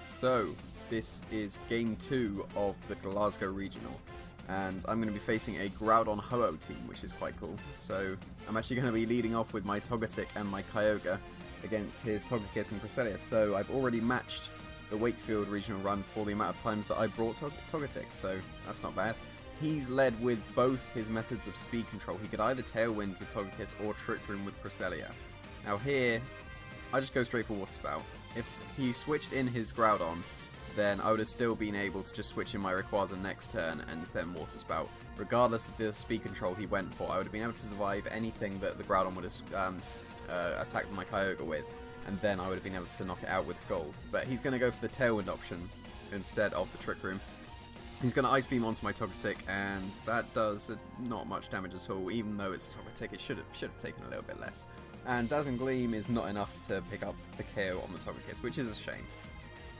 So, this is game 2 of the Glasgow Regional, and I'm going to be facing a Groudon Ho-Oh team, which is quite cool. So, I'm actually going to be leading off with my Togetic and my Kyogre against his Togekiss and Cresselia. So, I've already matched the Wakefield Regional run for the amount of times that I brought Togetic, so that's not bad. He's led with both his methods of speed control. He could either Tailwind with Togekiss or Trick Room with Cresselia. Now here, I just go straight for Water Spout. If he switched in his Groudon, then I would have still been able to just switch in my Rayquaza next turn and then Water Spout. Regardless of the speed control he went for, I would have been able to survive anything that the Groudon would have attacked my Kyogre with, and then I would have been able to knock it out with Scald. But he's going to go for the Tailwind option instead of the Trick Room. He's going to Ice Beam onto my Togetic, and that does not much damage at all. Even though it's a Togetic, it should have taken a little bit less. And Dazzling Gleam is not enough to pick up the KO on the Togekiss, which is a shame.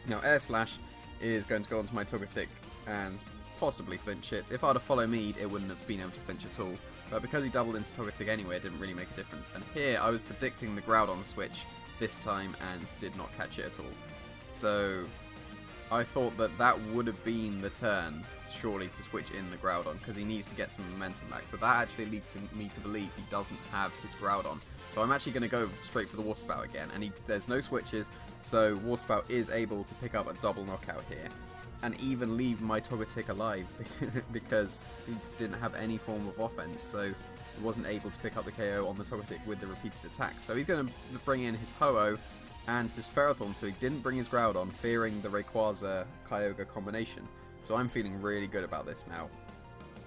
Now Air Slash is going to go onto my Togetic and possibly flinch it. If I'd have followed Mead, it wouldn't have been able to flinch at all. But because he doubled into Togetic anyway, it didn't really make a difference. And here I was predicting the Groudon switch this time and did not catch it at all. So I thought that that would have been the turn, surely, to switch in the Groudon, because he needs to get some momentum back. So that actually leads me to believe he doesn't have his Groudon. So I'm actually going to go straight for the Water Spout again, and there's no switches, so Water Spout is able to pick up a double knockout here, and even leave my Togetic alive, because he didn't have any form of offense, so he wasn't able to pick up the KO on the Togetic with the repeated attacks. So he's going to bring in his Ho-Oh and his Ferrothorn, so he didn't bring his Groudon, fearing the Rayquaza-Kyogre combination. So I'm feeling really good about this now.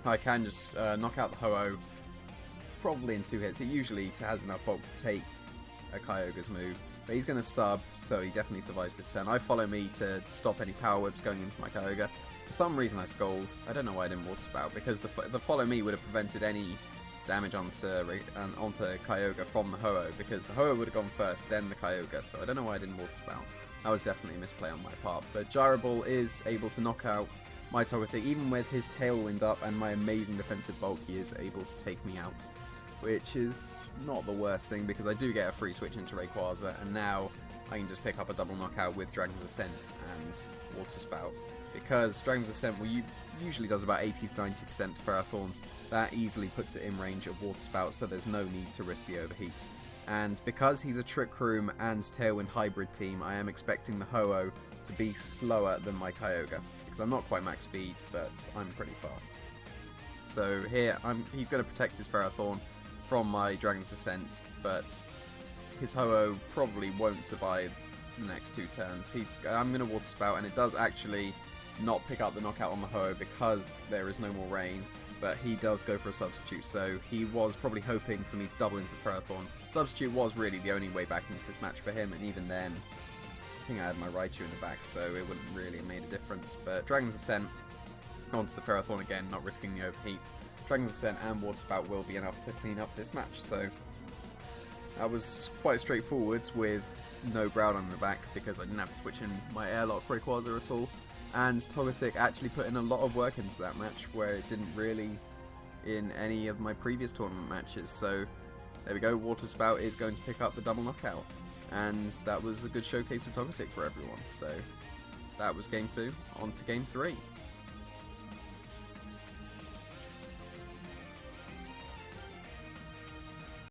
I can just knock out the Ho-Oh, probably in 2 hits. It usually has enough bulk to take a Kyogre's move, but he's going to sub, so he definitely survives this turn. I follow me to stop any Power Whips going into my Kyogre. For some reason I Scald. I don't know why I didn't Water Spout, because the follow me would have prevented any damage onto Kyogre from the Ho-Oh, because the Ho-Oh would have gone first, then the Kyogre, so I don't know why I didn't Water Spout. That was definitely a misplay on my part, but Gyro Ball is able to knock out my Togetic. Even with his Tailwind up and my amazing defensive bulk, he is able to take me out, which is not the worst thing, because I do get a free switch into Rayquaza, and now I can just pick up a double knockout with Dragon's Ascent and Water Spout, because Dragon's Ascent usually does about 80 to 90% to Ferrothorns. That easily puts it in range of Water Spout, so there's no need to risk the overheat. And because he's a Trick Room and Tailwind hybrid team, I am expecting the Ho-Oh to be slower than my Kyogre, because I'm not quite max speed, but I'm pretty fast. So here, he's going to protect his Ferrothorn from my Dragon's Ascent, but his Ho-Oh probably won't survive the next 2 turns. I'm going to Water Spout, and it does actually not pick up the knockout on the Ho-Oh because there is no more rain, but he does go for a Substitute, so he was probably hoping for me to double into the Ferrothorn. Substitute was really the only way back into this match for him, and even then, I think I had my Raichu in the back, so it wouldn't really have made a difference. But Dragon's Ascent onto the Ferrothorn again, not risking the overheat. Dragon's Ascent and Water Spout will be enough to clean up this match, so that was quite straightforward with no Groudon in the back, because I didn't have to switch in my Airlock Rayquaza at all. And Togetic actually put in a lot of work into that match, where it didn't really in any of my previous tournament matches. So there we go, Water Spout is going to pick up the double knockout, and that was a good showcase of Togetic for everyone. So that was game 2, on to game 3.